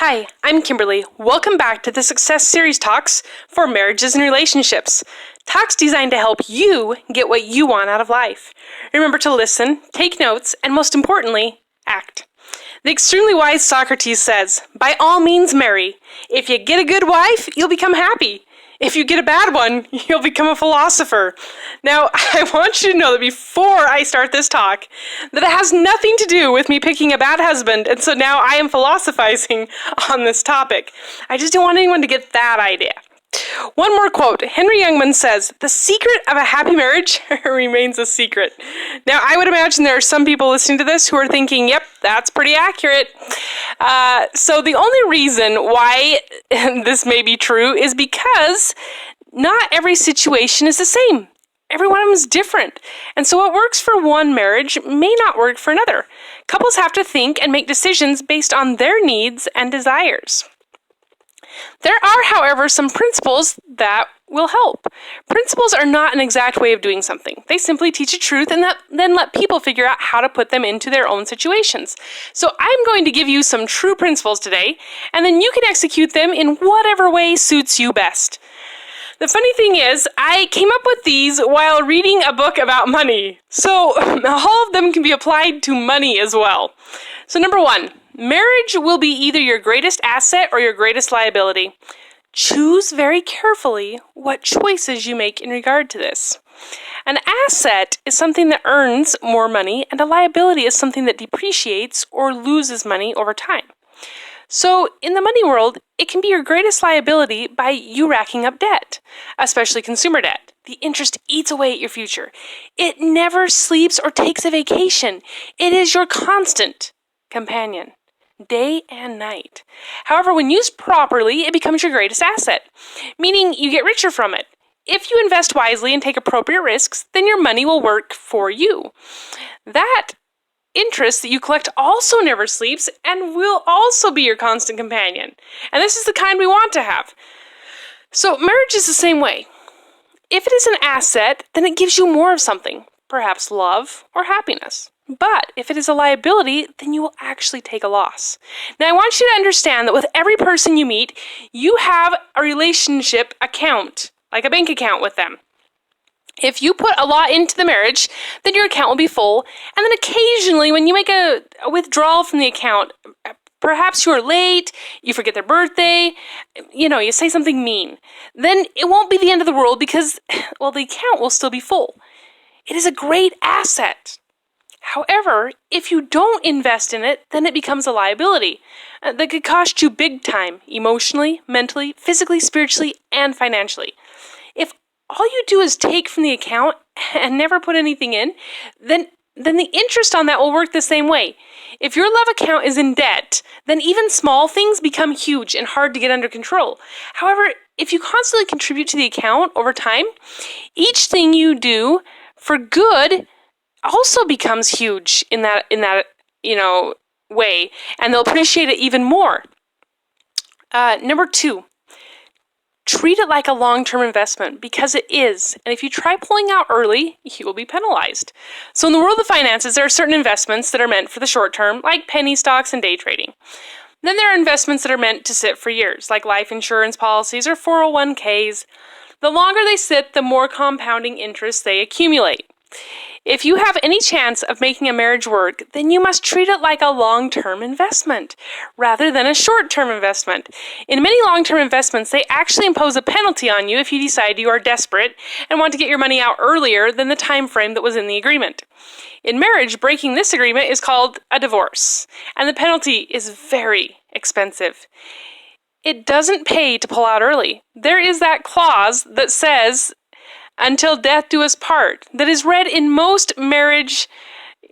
Hi, I'm Kimberly. Welcome back to the Success Series Talks for Marriages and Relationships. Talks designed to help you get what you want out of life. Remember to listen, take notes, and most importantly, act. The extremely wise Socrates says, "By all means marry. If you get a good wife, you'll become happy. If you get a bad one, you'll become a philosopher." Now, I want you to know that before I start this talk, that it has nothing to do with me picking a bad husband, and so now I am philosophizing on this topic. I just don't want anyone to get that idea. One more quote. Henry Youngman says, "The secret of a happy marriage remains a secret." Now, I would imagine there are some people listening to this who are thinking, yep, that's pretty accurate. So the only reason why this may be true is because not every situation is the same. Every one of them is different. And so what works for one marriage may not work for another. Couples have to think and make decisions based on their needs and desires. There are, however, some principles that will help. Principles are not an exact way of doing something. They simply teach a truth and then let people figure out how to put them into their own situations. So I'm going to give you some true principles today, and then you can execute them in whatever way suits you best. The funny thing is, I came up with these while reading a book about money. So all of them can be applied to money as well. So number one, marriage will be either your greatest asset or your greatest liability. Choose very carefully what choices you make in regard to this. An asset is something that earns more money, and a liability is something that depreciates or loses money over time. So in the money world, it can be your greatest liability by you racking up debt, especially consumer debt. The interest eats away at your future. It never sleeps or takes a vacation. It is your constant companion, day and night. However, when used properly, it becomes your greatest asset, meaning you get richer from it. If you invest wisely and take appropriate risks, then your money will work for you. That interest that you collect also never sleeps and will also be your constant companion. And this is the kind we want to have. So marriage is the same way. If it is an asset, then it gives you more of something, perhaps love or happiness. But if it is a liability, then you will actually take a loss. Now, I want you to understand that with every person you meet, you have a relationship account, like a bank account with them. If you put a lot into the marriage, then your account will be full. And then occasionally, when you make a withdrawal from the account, perhaps you're late, you forget their birthday, you say something mean, then it won't be the end of the world because, well, the account will still be full. It is a great asset. However, if you don't invest in it, then it becomes a liability that could cost you big time, emotionally, mentally, physically, spiritually, and financially. If all you do is take from the account and never put anything in, then the interest on that will work the same way. If your love account is in debt, then even small things become huge and hard to get under control. However, if you constantly contribute to the account over time, each thing you do for good also becomes huge in that way, and they'll appreciate it even more. Number two, treat it like a long-term investment, because it is. And if you try pulling out early, you will be penalized. So in the world of finances, there are certain investments that are meant for the short term, like penny stocks and day trading. Then there are investments that are meant to sit for years, like life insurance policies or 401ks. The longer they sit, the more compounding interest they accumulate. If you have any chance of making a marriage work, then you must treat it like a long-term investment rather than a short-term investment. In many long-term investments, they actually impose a penalty on you if you decide you are desperate and want to get your money out earlier than the time frame that was in the agreement. In marriage, breaking this agreement is called a divorce, and the penalty is very expensive. It doesn't pay to pull out early. There is that clause that says, "Until death do us part," that is read in most marriage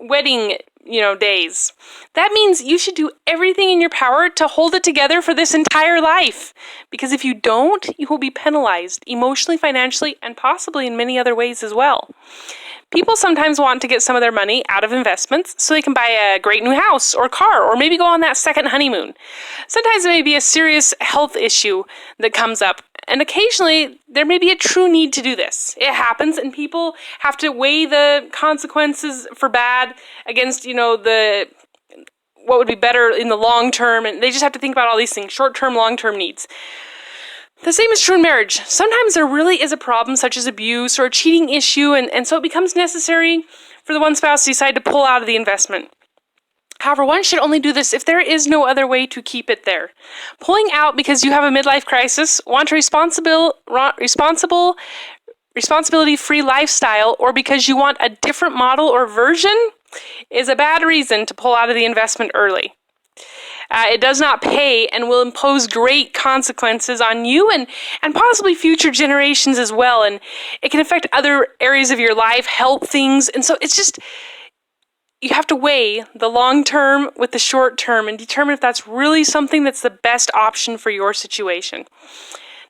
wedding days. That means you should do everything in your power to hold it together for this entire life. Because if you don't, you will be penalized emotionally, financially, and possibly in many other ways as well. People sometimes want to get some of their money out of investments so they can buy a great new house or car, or maybe go on that second honeymoon. Sometimes it may be a serious health issue that comes up, and occasionally there may be a true need to do this. It happens, and people have to weigh the consequences for bad against, what would be better in the long term, and they just have to think about all these things, short-term, long-term needs. The same is true in marriage. Sometimes there really is a problem such as abuse or a cheating issue, and so it becomes necessary for the one spouse to decide to pull out of the investment. However, one should only do this if there is no other way to keep it there. Pulling out because you have a midlife crisis, want a responsibility-free lifestyle, or because you want a different model or version is a bad reason to pull out of the investment early. It does not pay and will impose great consequences on you and possibly future generations as well. And it can affect other areas of your life, health things. And so it's just, you have to weigh the long term with the short term and determine if that's really something that's the best option for your situation.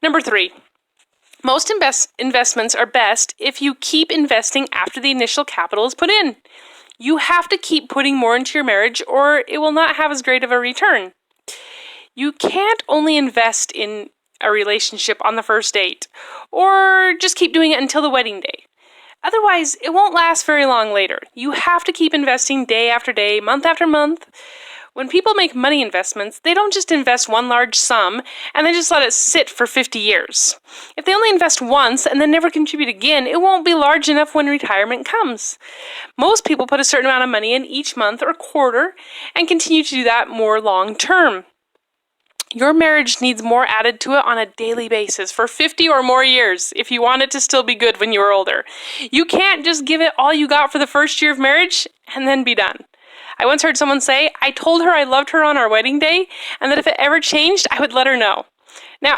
Number 3, most investments are best if you keep investing after the initial capital is put in. You have to keep putting more into your marriage or it will not have as great of a return. You can't only invest in a relationship on the first date or just keep doing it until the wedding day. Otherwise, it won't last very long later. You have to keep investing day after day, month after month. When people make money investments, they don't just invest one large sum and then just let it sit for 50 years. If they only invest once and then never contribute again, it won't be large enough when retirement comes. Most people put a certain amount of money in each month or quarter and continue to do that more long term. Your marriage needs more added to it on a daily basis for 50 or more years if you want it to still be good when you're older. You can't just give it all you got for the first year of marriage and then be done. I once heard someone say, I told her I loved her on our wedding day and that if it ever changed, I would let her know. Now,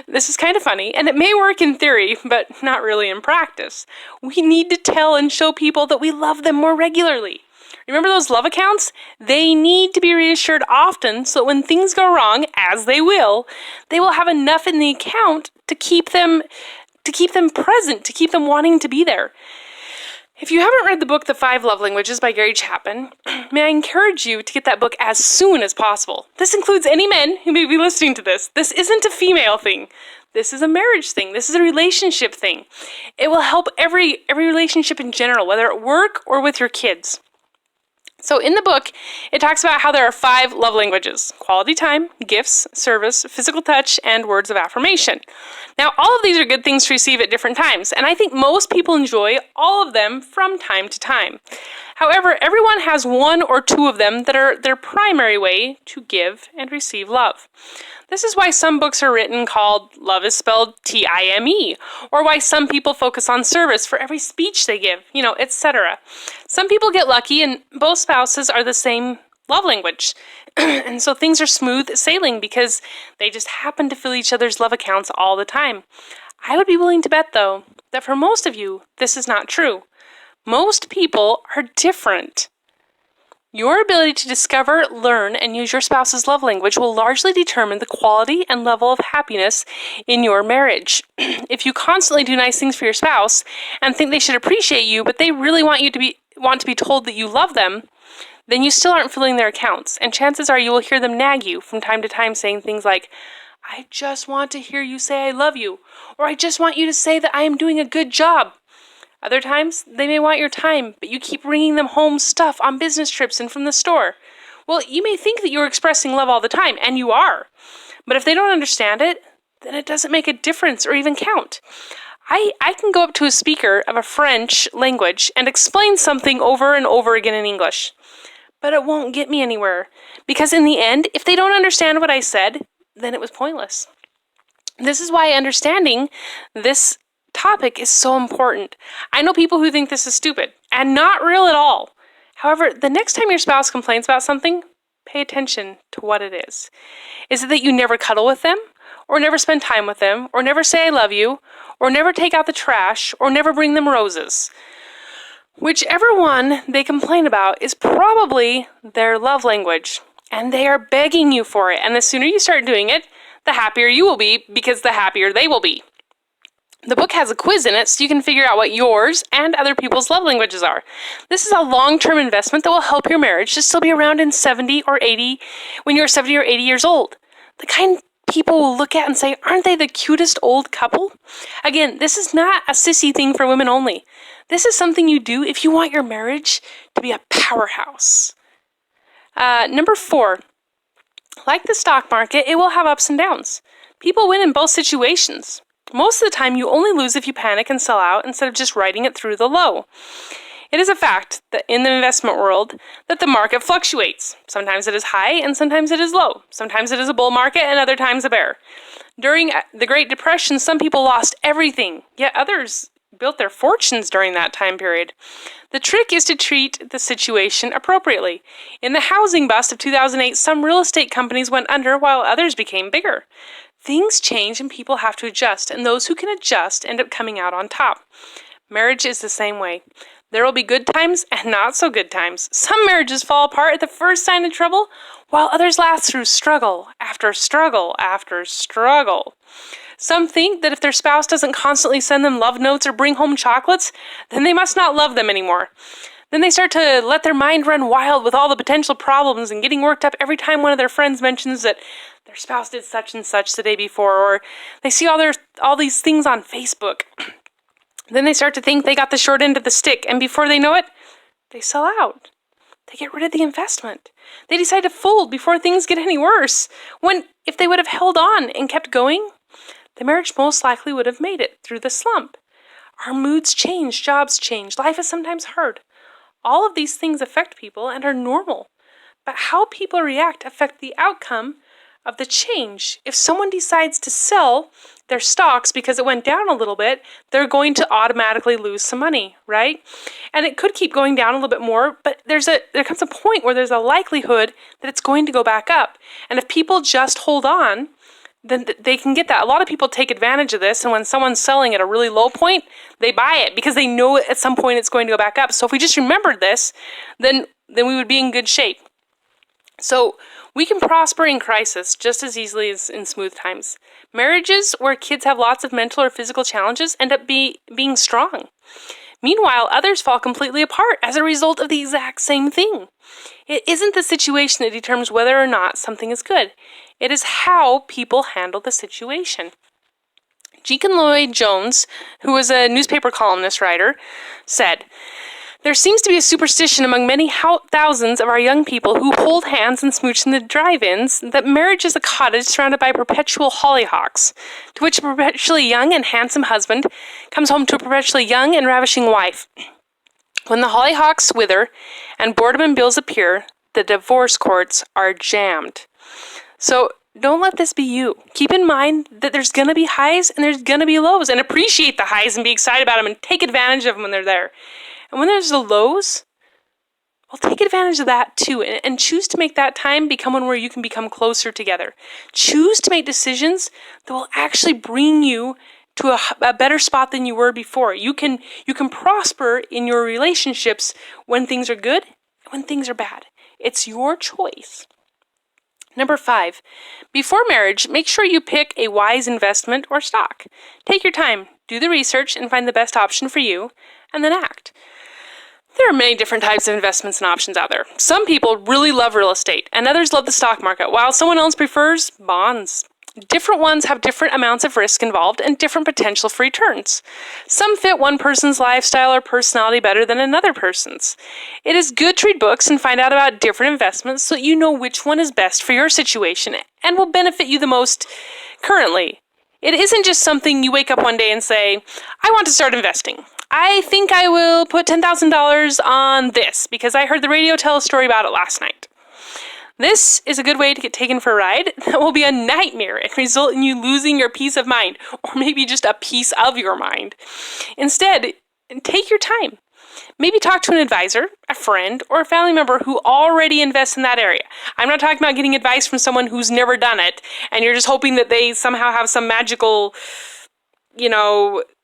this is kind of funny, and it may work in theory, but not really in practice. We need to tell and show people that we love them more regularly. Remember those love accounts? They need to be reassured often so when things go wrong, as they will have enough in the account to keep them present, to keep them wanting to be there. If you haven't read the book, The 5 Love Languages by Gary Chapman, may I encourage you to get that book as soon as possible. This includes any men who may be listening to this. This isn't a female thing. This is a marriage thing. This is a relationship thing. It will help every relationship in general, whether at work or with your kids. So in the book, it talks about how there are 5 love languages: quality time, gifts, service, physical touch, and words of affirmation. Now, all of these are good things to receive at different times, and I think most people enjoy all of them from time to time. However, everyone has 1 or 2 of them that are their primary way to give and receive love. This is why some books are written called Love is spelled T-I-M-E, or why some people focus on service for every speech they give, etc. Some people get lucky and both spouses are the same love language. And so things are smooth sailing because they just happen to fill each other's love accounts all the time. I would be willing to bet, though, that for most of you, this is not true. Most people are different. Your ability to discover, learn, and use your spouse's love language will largely determine the quality and level of happiness in your marriage. If you constantly do nice things for your spouse and think they should appreciate you, but they really want to be told that you love them, then you still aren't filling their accounts, and chances are you will hear them nag you from time to time saying things like, I just want to hear you say I love you, or I just want you to say that I am doing a good job. Other times, they may want your time, but you keep bringing them home stuff on business trips and from the store. Well, you may think that you're expressing love all the time, and you are. But if they don't understand it, then it doesn't make a difference or even count. I can go up to a speaker of a French language and explain something over and over again in English. But it won't get me anywhere. Because in the end, if they don't understand what I said, then it was pointless. This is why understanding this topic is so important. I know people who think this is stupid and not real at all. However, the next time your spouse complains about something, pay attention to what it is. Is it that you never cuddle with them, or never spend time with them, or never say I love you, or never take out the trash, or never bring them roses? Whichever one they complain about is probably their love language, and they are begging you for it. And the sooner you start doing it, the happier you will be, because the happier they will be. The book has a quiz in it so you can figure out what yours and other people's love languages are. This is a long-term investment that will help your marriage to still be around in 70 or 80 when you're 70 or 80 years old. The kind people will look at and say, aren't they the cutest old couple? Again, this is not a sissy thing for women only. This is something you do if you want your marriage to be a powerhouse. Number 4, like the stock market, it will have ups and downs. People win in both situations. Most of the time, you only lose if you panic and sell out instead of just riding it through the low. It is a fact that in the investment world that the market fluctuates. Sometimes it is high and sometimes it is low. Sometimes it is a bull market and other times a bear. During the Great Depression, some people lost everything, yet others built their fortunes during that time period. The trick is to treat the situation appropriately. In the housing bust of 2008, some real estate companies went under while others became bigger. Things change and people have to adjust, and those who can adjust end up coming out on top. Marriage is the same way. There will be good times and not so good times. Some marriages fall apart at the first sign of trouble, while others last through struggle after struggle after struggle. Some think that if their spouse doesn't constantly send them love notes or bring home chocolates, then they must not love them anymore. Then they start to let their mind run wild with all the potential problems and getting worked up every time one of their friends mentions that their spouse did such and such the day before, or they see all these things on Facebook. Then they start to think they got the short end of the stick, and before they know it, they sell out. They get rid of the investment. They decide to fold before things get any worse. When, if they would have held on and kept going, the marriage most likely would have made it through the slump. Our moods change, jobs change, life is sometimes hard. All of these things affect people and are normal. But how people react affect the outcome of the change. If someone decides to sell their stocks because it went down a little bit, they're going to automatically lose some money, right? And it could keep going down a little bit more, but there comes a point where there's a likelihood that it's going to go back up. And if people just hold on, then they can get that. A lot of people take advantage of this, and when someone's selling at a really low point, they buy it because they know at some point it's going to go back up. So if we just remembered this, then we would be in good shape. So we can prosper in crisis just as easily as in smooth times. Marriages where kids have lots of mental or physical challenges end up being strong. Meanwhile, others fall completely apart as a result of the exact same thing. It isn't the situation that determines whether or not something is good. It is how people handle the situation. Deacon Lloyd Jones, who was a newspaper columnist writer, said, "There seems to be a superstition among many thousands of our young people who hold hands and smooch in the drive-ins that marriage is a cottage surrounded by perpetual hollyhocks, to which a perpetually young and handsome husband comes home to a perpetually young and ravishing wife. When the hollyhocks wither and boredom and bills appear, the divorce courts are jammed." So don't let this be you. Keep in mind that there's going to be highs and there's going to be lows, and appreciate the highs and be excited about them and take advantage of them when they're there. And when there's the lows, well, take advantage of that too, and choose to make that time become one where you can become closer together. Choose to make decisions that will actually bring you to a better spot than you were before. You can prosper in your relationships when things are good and when things are bad. It's your choice. Number 5, before marriage, make sure you pick a wise investment or stock. Take your time, do the research, and find the best option for you, and then act. There are many different types of investments and options out there. Some people really love real estate, and others love the stock market, while someone else prefers bonds. Different ones have different amounts of risk involved and different potential for returns. Some fit one person's lifestyle or personality better than another person's. It is good to read books and find out about different investments so that you know which one is best for your situation and will benefit you the most currently. It isn't just something you wake up one day and say, "I want to start investing. I think I will put $10,000 on this because I heard the radio tell a story about it last night." This is a good way to get taken for a ride that will be a nightmare and result in you losing your peace of mind, or maybe just a piece of your mind. Instead, take your time. Maybe talk to an advisor, a friend, or a family member who already invests in that area. I'm not talking about getting advice from someone who's never done it, and you're just hoping that they somehow have some magical,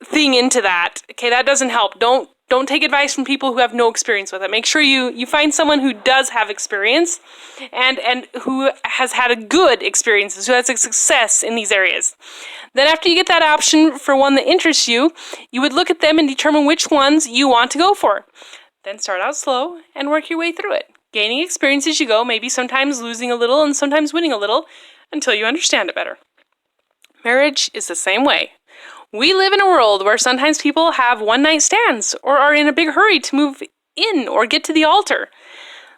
thing into that. Okay, that doesn't help. Don't take advice from people who have no experience with it. Make sure you find someone who does have experience and who has had a good experiences, who has a success in these areas. Then after you get that option for one that interests you, you would look at them and determine which ones you want to go for. Then start out slow and work your way through it, gaining experience as you go, maybe sometimes losing a little and sometimes winning a little until you understand it better. Marriage is the same way. We live in a world where sometimes people have one-night stands or are in a big hurry to move in or get to the altar.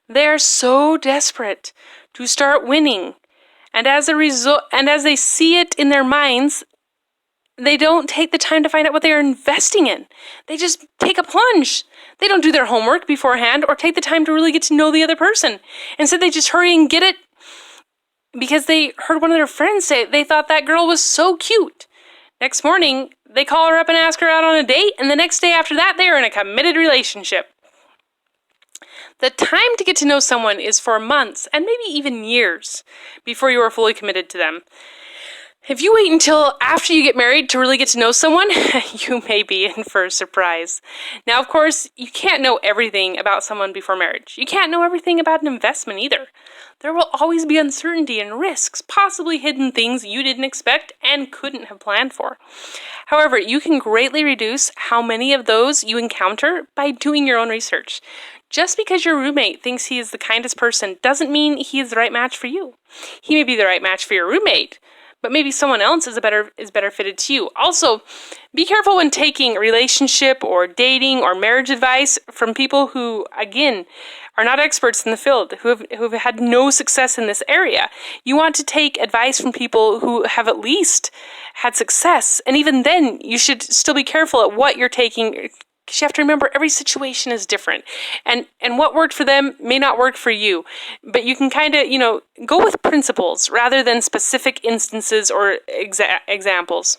They are so desperate to start winning. And as a result, and as they see it in their minds, they don't take the time to find out what they are investing in. They just take a plunge. They don't do their homework beforehand or take the time to really get to know the other person. Instead, they just hurry and get it because they heard one of their friends say they thought that girl was so cute. Next morning, they call her up and ask her out on a date, and the next day after that, they are in a committed relationship. The time to get to know someone is for months and maybe even years before you are fully committed to them. If you wait until after you get married to really get to know someone, you may be in for a surprise. Now, of course, you can't know everything about someone before marriage. You can't know everything about an investment either. There will always be uncertainty and risks, possibly hidden things you didn't expect and couldn't have planned for. However, you can greatly reduce how many of those you encounter by doing your own research. Just because your roommate thinks he is the kindest person doesn't mean he is the right match for you. He may be the right match for your roommate, but maybe someone else is better fitted to you. Also, be careful when taking relationship or dating or marriage advice from people who, again, are not experts in the field, who have had no success in this area. You want to take advice from people who have at least had success, and even then, you should still be careful at what you're taking, because you have to remember every situation is different, and what worked for them may not work for you. But you can kind of, go with principles rather than specific instances or examples.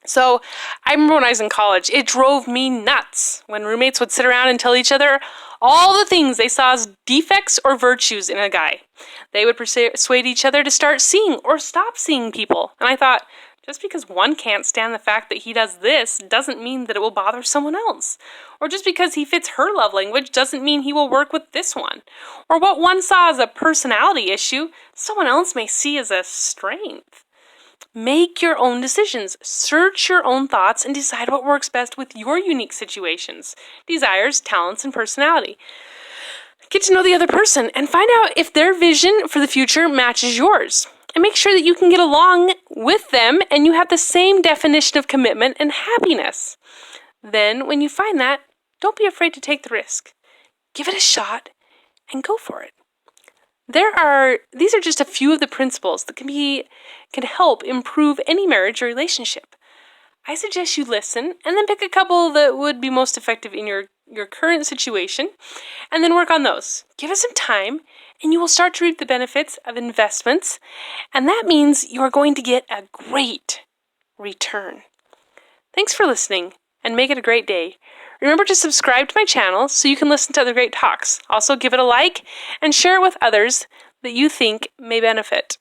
So I remember when I was in college, it drove me nuts when roommates would sit around and tell each other all the things they saw as defects or virtues in a guy. They would persuade each other to start seeing or stop seeing people. And I thought, just because one can't stand the fact that he does this doesn't mean that it will bother someone else. Or just because he fits her love language doesn't mean he will work with this one. Or what one saw as a personality issue, someone else may see as a strength. Make your own decisions, search your own thoughts, and decide what works best with your unique situations, desires, talents, and personality. Get to know the other person and find out if their vision for the future matches yours. And make sure that you can get along with them and you have the same definition of commitment and happiness. Then, when you find that, don't be afraid to take the risk. Give it a shot and go for it. These are just a few of the principles that can help improve any marriage or relationship. I suggest you listen and then pick a couple that would be most effective in your current situation and then work on those. Give it some time and you will start to reap the benefits of investments, and that means you are going to get a great return. Thanks for listening and make it a great day. Remember to subscribe to my channel so you can listen to other great talks. Also give it a like and share it with others that you think may benefit.